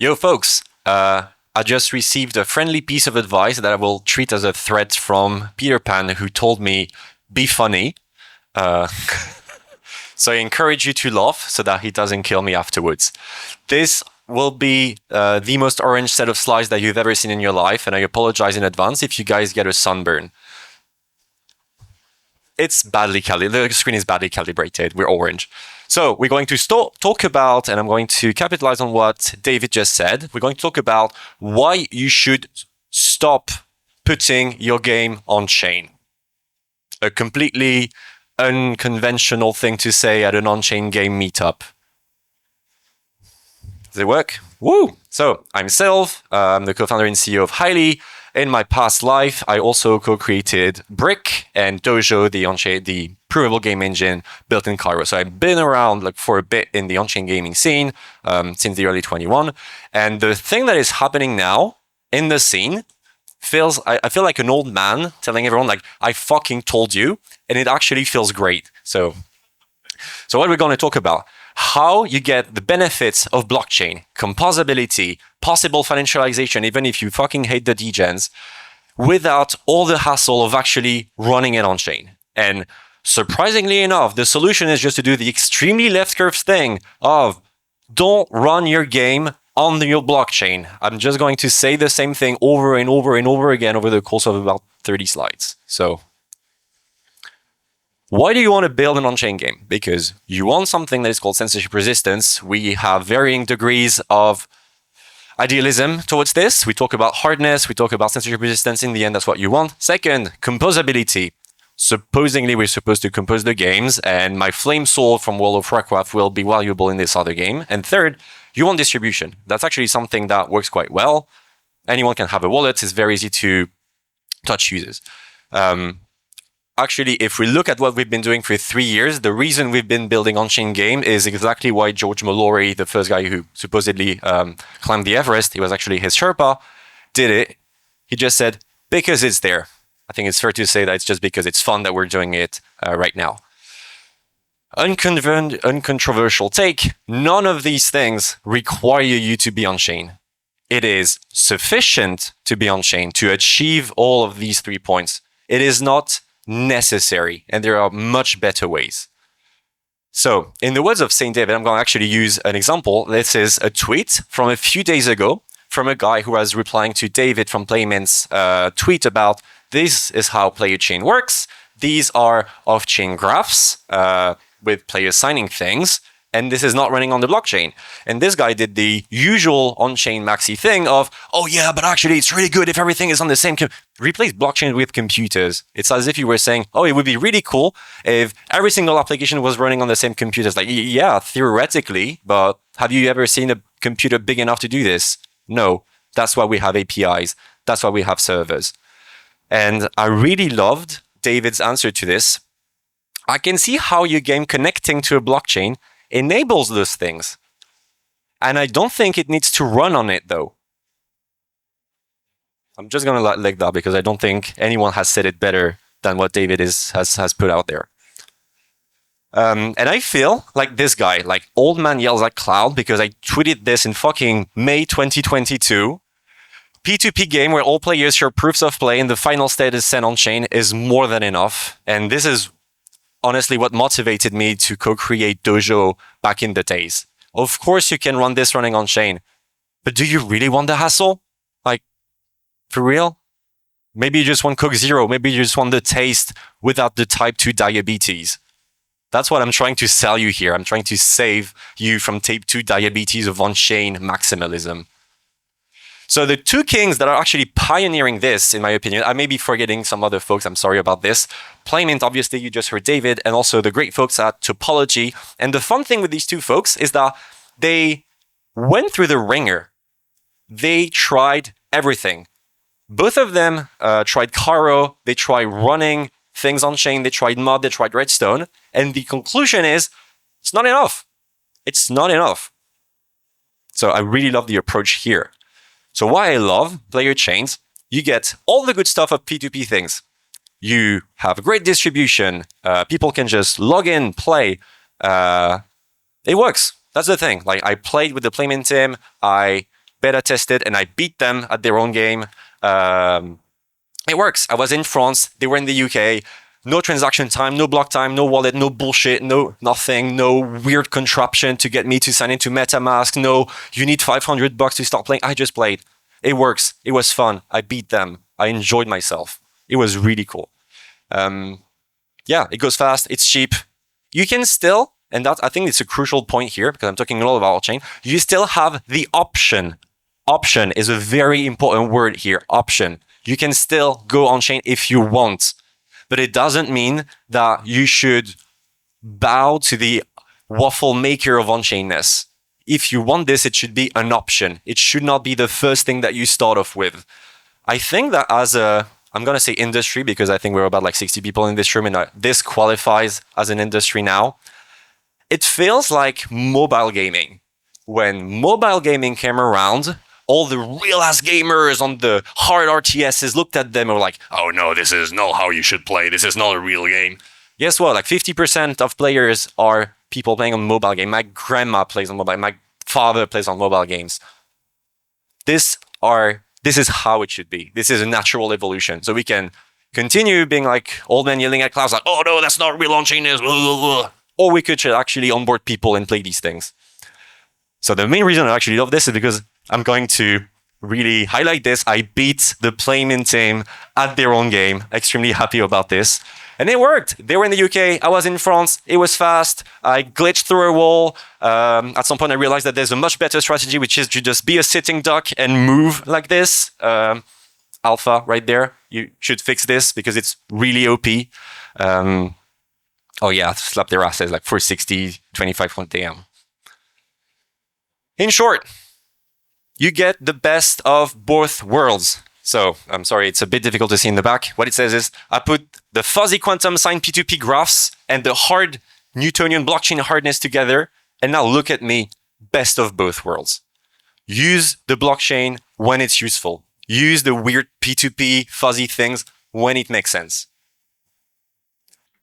Yo, folks, I just received a friendly piece of advice that I will treat as a threat from Peter Pan, who told me, be funny. Uh, so I encourage you to laugh so that he doesn't kill me afterwards. This will be the most orange set of slides that you've ever seen in your life, and I apologize in advance if you guys get a sunburn. It's badly calibrated. The screen is badly calibrated. We're orange. So we're going to talk about, and I'm going to capitalize on what David just said. We're going to talk about why you should stop putting your game on chain. A completely unconventional thing to say at an on-chain game meetup. Does it work? Woo! So I'm Sylv. I'm the co-founder and CEO of Hyle. In my past life, I also co-created Brick and Dojo, the provable game engine built in Cairo. So I've been around for a bit in the on-chain gaming scene since the early 21. And the thing that is happening now in the scene I feel like an old man telling everyone I fucking told you, and it actually feels great. So what we're going to talk about, how you get the benefits of blockchain, composability, possible financialization, even if you fucking hate the degens, without all the hassle of actually running it on chain. And surprisingly enough, the solution is just to do the extremely left curve thing of don't run your game on your blockchain. I'm just going to say the same thing over and over and over again over the course of about 30 slides. So why do you want to build an on-chain game? Because you want something that is called censorship resistance. We have varying degrees of idealism towards this. We talk about hardness, we talk about censorship resistance. In the end, that's what you want. Second, composability. Supposedly, we're supposed to compose the games, and my flame sword from World of Warcraft will be valuable in this other game. And third, you want distribution. That's actually something that works quite well. Anyone can have a wallet. It's very easy to touch users. Actually, if we look at what we've been doing for 3 years, the reason we've been building on-chain game is exactly why George Mallory, the first guy who supposedly climbed the Everest, he was actually his Sherpa, did it. He just said, because it's there. I think it's fair to say that it's just because it's fun that we're doing it right now. Uncontroversial take, none of these things require you to be on-chain. It is sufficient to be on-chain to achieve all of these 3 points. It is not necessary, and there are much better ways. So, in the words of St. David, I'm going to actually use an example. This is a tweet from a few days ago from a guy who was replying to David from Playment's tweet about this is how player chain works. These are off-chain graphs with players signing things, and this is not running on the blockchain. And this guy did the usual on-chain maxi thing of, oh yeah, but actually it's really good if everything is on the same replace blockchain with computers. It's as if you were saying, oh, it would be really cool if every single application was running on the same computers. Like, yeah, theoretically, but have you ever seen a computer big enough to do this? No. That's why we have APIs. That's why we have servers. And I really loved David's answer to this. I can see how your game connecting to a blockchain enables those things. And I don't think it needs to run on it, though. I'm just going to let like that because I don't think anyone has said it better than what David has put out there. And I feel like this guy, like old man yells at cloud, because I tweeted this in fucking May 2022. P2P game where all players share proofs of play and the final state is sent on chain is more than enough. And this is honestly what motivated me to co-create Dojo back in the days. Of course you can run this running on chain, but do you really want the hassle? Like, for real? Maybe you just want Coke Zero. Maybe you just want the taste without the type 2 diabetes. That's what I'm trying to sell you here. I'm trying to save you from type 2 diabetes of on-chain maximalism. So the two kings that are actually pioneering this, in my opinion, I may be forgetting some other folks, I'm sorry about this. Playment, obviously, you just heard David, and also the great folks at Topology. And the fun thing with these two folks is that they went through the ringer. They tried everything. Both of them tried Caro, they tried running things on chain, they tried Mod, they tried Redstone, and the conclusion is, it's not enough. It's not enough. So I really love the approach here. So why I love player chains, you get all the good stuff of P2P things. You have great distribution. People can just log in, play. It works. That's the thing. Like, I played with the Playment team. I beta tested, and I beat them at their own game. It works. I was in France. They were in the UK. No transaction time, no block time, no wallet, no bullshit, no nothing, no weird contraption to get me to sign into MetaMask. No, you need $500 to start playing. I just played. It works. It was fun. I beat them. I enjoyed myself. It was really cool. Yeah, it goes fast. It's cheap. You can still, and that I think it's a crucial point here because I'm talking a lot about on-chain. You still have the option. Option is a very important word here. Option. You can still go on-chain if you want. But it doesn't mean that you should bow to the waffle maker of on-chainness. If you want this, it should be an option. It should not be the first thing that you start off with. I think that as a, I'm going to say industry because I think we're about like 60 people in this room and this qualifies as an industry now. It feels like mobile gaming. When mobile gaming came around, all the real-ass gamers on the hard RTSs looked at them and were like, oh no, this is not how you should play. This is not a real game. Guess what? Like 50% of players are people playing on mobile games. My grandma plays on mobile. My father plays on mobile games. This is how it should be. This is a natural evolution. So we can continue being like old men yelling at clouds like, oh no, that's not real on-chain. Or we could actually onboard people and play these things. So the main reason I actually love this is because I'm going to really highlight this. I beat the Playmin team at their own game. Extremely happy about this. And it worked. They were in the UK. I was in France. It was fast. I glitched through a wall. At some point, I realized that there's a much better strategy, which is to just be a sitting duck and move like this. Alpha right there. You should fix this because it's really OP. Oh yeah, slap their asses like 460, 25 AM. In short, you get the best of both worlds. So, I'm sorry, it's a bit difficult to see in the back. What it says is, I put the fuzzy quantum signed P2P graphs and the hard Newtonian blockchain hardness together, and now look at me, best of both worlds. Use the blockchain when it's useful. Use the weird P2P fuzzy things when it makes sense.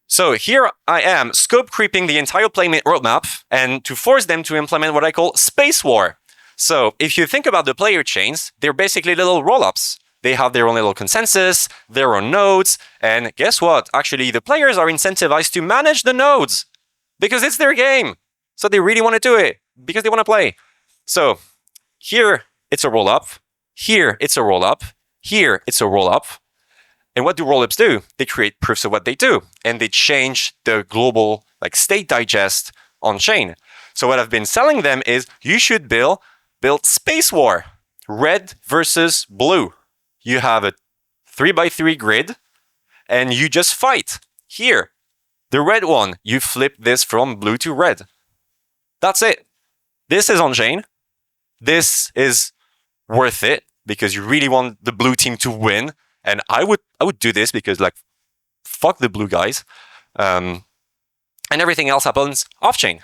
So here I am, scope creeping the entire Playmate roadmap, and to force them to implement what I call Space War. So if you think about the player chains, they're basically little rollups. They have their own little consensus, their own nodes, and guess what? Actually, the players are incentivized to manage the nodes because it's their game. So they really want to do it because they want to play. So here it's a rollup. Here it's a rollup. Here it's a rollup. And what do rollups do? They create proofs of what they do, and they change the global state digest on chain. So what I've been selling them is you should build Space War, red versus blue. You have a 3x3 grid, and you just fight. Here, the red one, you flip this from blue to red. That's it. This is on chain. This is worth it because you really want the blue team to win. And I would do this because fuck the blue guys. And everything else happens off chain.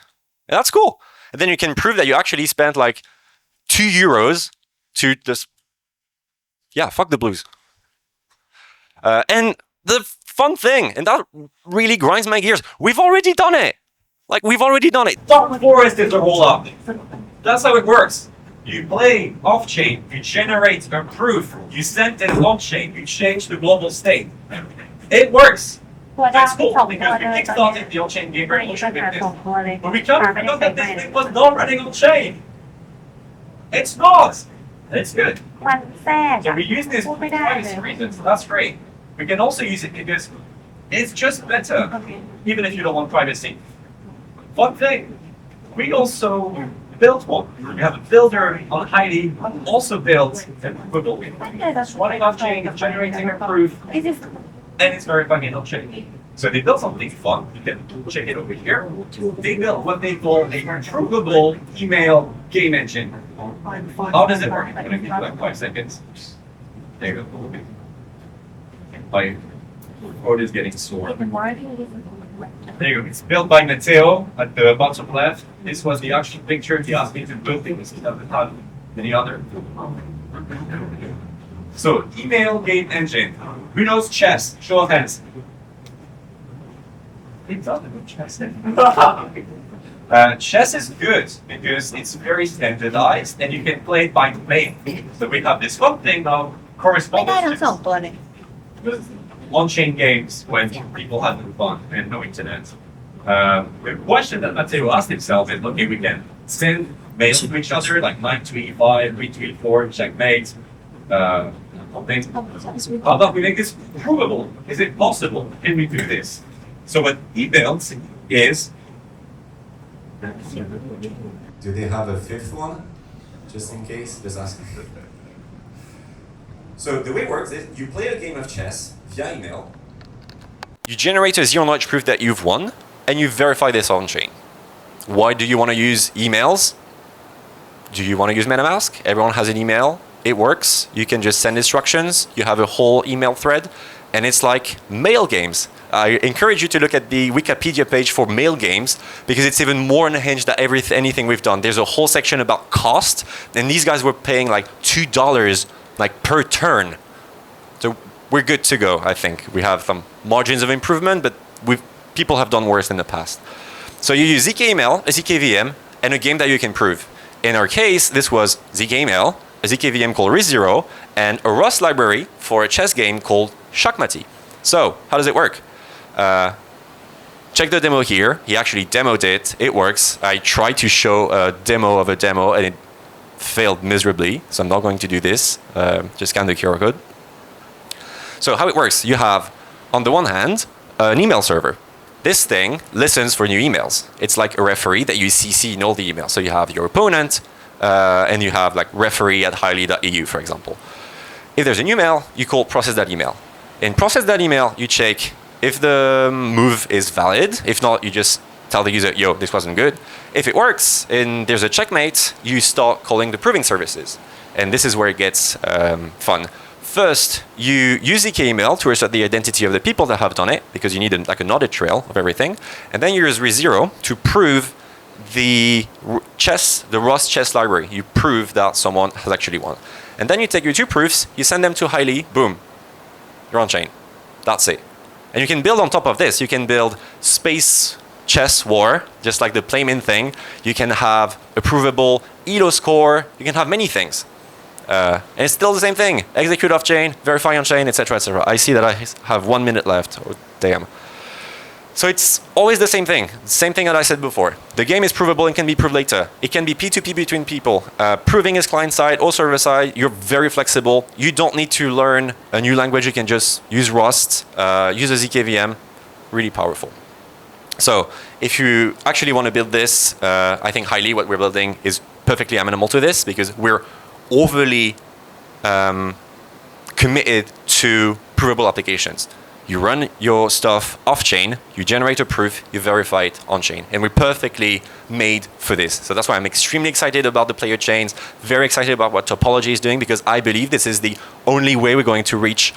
And that's cool. And then you can prove that you actually spent €2 to just, yeah, fuck the blues. And the fun thing, and that really grinds my gears, we've already done it. We've already done it. Dark Forest is a roll-up. That's how it works. You play off-chain, you generate a proof, you send it on-chain, you change the global state. It works. That's cool because we kickstarted the on-chain game revolution with this. But we can't forget that this thing was not running on-chain. It's not. It's good. So we use this for privacy reasons, so that's great. We can also use it because it's just better, even if you don't want privacy. One thing, we also built one. We have a builder on Hyle also built a provable. Running off-chain, generating a proof, and it's verifying it on-chain. So they built something fun. You can check it over here. They built what they call a provable email game engine. How does it work? I'm going to give you 5 seconds. There you go. My code is getting sore. There you go. It's built by Matteo at the bottom left. This was the actual picture he asked me to build it. This is not any other. So, email game engine. Who knows chess? Show of hands. It's not a good chess. Chess is good because it's very standardized and you can play it by domain. So we have this whole thing of ไม่ได้ทั้ง correspondence สองตัวเลย with on-chain games when people have no fun and no internet. The question that Matteo asked himself is, okay, we can send mails to each other like knight to e5, queen to e4, checkmate, something. How about we make this provable? Is it possible? Can we do this? So what he built is. Do they have a fifth one? Just in case? Just asking. So the way it works is you play a game of chess via email. You generate a zero-knowledge proof that you've won, and you verify this on-chain. Why do you want to use emails? Do you want to use MetaMask? Everyone has an email. It works. You can just send instructions. You have a whole email thread, and it's like mail games. I encourage you to look at the Wikipedia page for mail games because it's even more unhinged than anything we've done. There's a whole section about cost, and these guys were paying like $2 like per turn. So we're good to go, I think. We have some margins of improvement, but people have done worse in the past. So you use ZK-email, a ZKVM, and a game that you can prove. In our case, this was ZK-email, a ZKVM called RIS0, and a Rust library for a chess game called Shakmati. So how does it work? Check the demo here. He actually demoed it. It works. I tried to show a demo of a demo, and it failed miserably. So I'm not going to do this. Just scan the QR code. So how it works, you have, on the one hand, an email server. This thing listens for new emails. It's like a referee that you CC in all the emails. So you have your opponent, and you have like referee at hyle.eu, for example. If there's a new email, you call process that email. In process that email, you check if the move is valid. If not, you just tell the user, yo, this wasn't good. If it works and there's a checkmate, you start calling the proving services. And this is where it gets fun. First, you use ZK email to assert the identity of the people that have done it, because you need like an audit trail of everything. And then you use RIS0 to prove the Rust chess library. You prove that someone has actually won. And then you take your two proofs, you send them to Hyle, boom, you're on chain. That's it. And you can build on top of this. You can build space chess war, just like the Playmin thing. You can have a provable ELO score. You can have many things. And it's still the same thing. Execute off-chain, verify on-chain, etc., etc. I see that I have 1 minute left. Oh, damn. So it's always the same thing. Same thing that I said before. The game is provable and can be proved later. It can be P2P between people. Proving is client-side or server-side. You're very flexible. You don't need to learn a new language. You can just use Rust, use a ZKVM. Really powerful. So if you actually want to build this, I think Hyle, what we're building, is perfectly amenable to this because we're overly committed to provable applications. You run your stuff off-chain, you generate a proof, you verify it on-chain. And we're perfectly made for this. So that's why I'm extremely excited about the player chains, very excited about what Topology is doing, because I believe this is the only way we're going to reach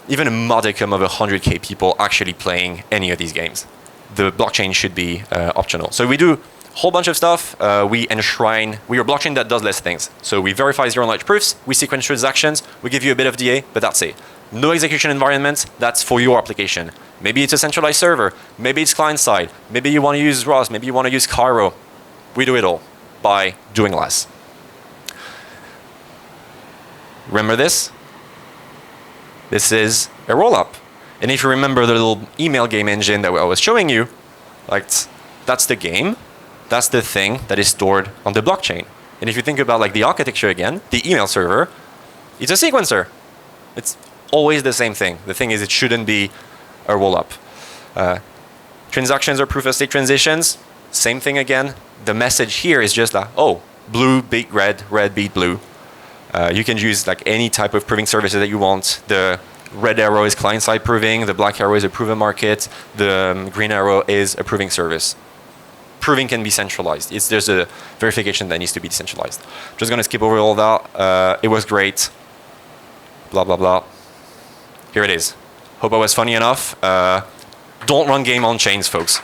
even a modicum of 100K people actually playing any of these games. The blockchain should be optional. So we do a whole bunch of stuff. We enshrine, we're a blockchain that does less things. So we verify zero-knowledge proofs, we sequence transactions, we give you a bit of DA, but that's it. No execution environment, that's for your application. Maybe it's a centralized server, maybe it's client-side, maybe you want to use Rust, maybe you want to use Cairo. We do it all by doing less. Remember this? This is a roll-up. And if you remember the little email game engine that I was showing you, like that's the game, that's the thing that is stored on the blockchain. And if you think about like the architecture again, the email server, it's a sequencer. It's always the same thing. The thing is it shouldn't be a roll-up. Transactions or proof-of-stake transitions, same thing again. The message here is just like, oh, blue beat red, red beat blue. You can use like any type of proving services that you want. The red arrow is client-side proving, the black arrow is a proven market, the green arrow is a proving service. Proving can be centralized. There's a verification that needs to be decentralized. Just gonna skip over all that. It was great. Blah, blah, blah. Here it is. Hope I was funny enough. Don't run game on chains, folks.